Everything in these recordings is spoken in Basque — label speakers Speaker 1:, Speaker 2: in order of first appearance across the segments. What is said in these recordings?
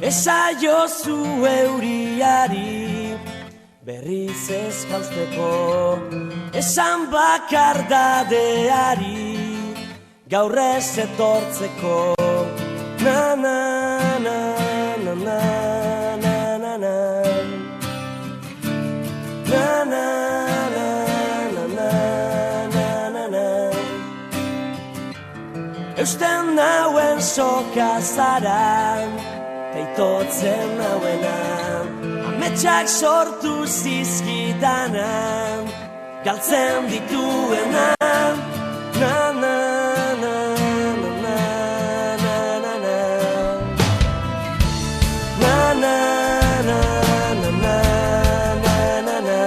Speaker 1: Esaiozu euriari berriz ez jausteko, esan bakardadeari gaur ez etortzeko. Na na na na na na na na na na eusten nauen soka zara, teitotzen nauena, ametsak sortu zizkidana, galtzen dituena. Na na na na na na na na na na na na na na na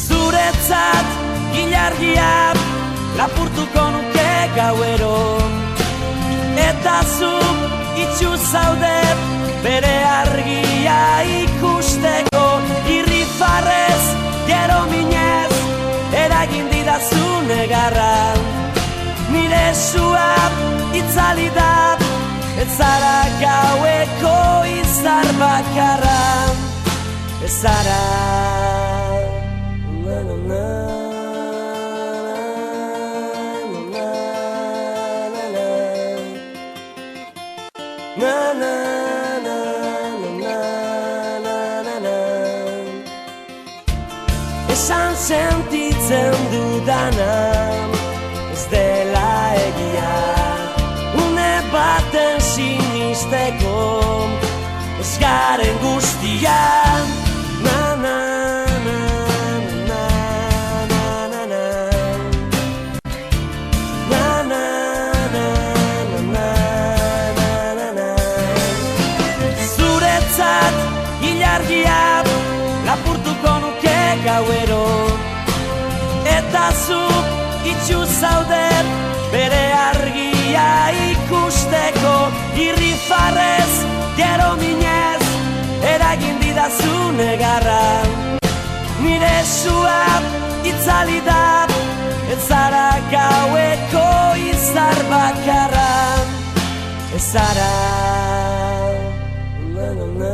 Speaker 1: zuretzat ilargia lapurtuko nuke gauero, eta zuk itxu zaude bere argia ikusteko. Irrifarrez, gero minez, eragin didazu negarra, nire sua itzali da, ez zara gaueko izar bakarra, ez zara. Na na na na na na na na na na. Esan sentitzen dudana ez dela egia, une baten sinisteko ez garen guztian. Na na na na na na na na na na na na. Zuretzat ilargia lapurtuko nuke gauero, eta zuk itxu zaude bere argia ikusteko. Irrifarrez, gero minez, eragin didazu negarra, nire sua itzali da, ez zara gaueko izar bakarra, ez zara. Na na na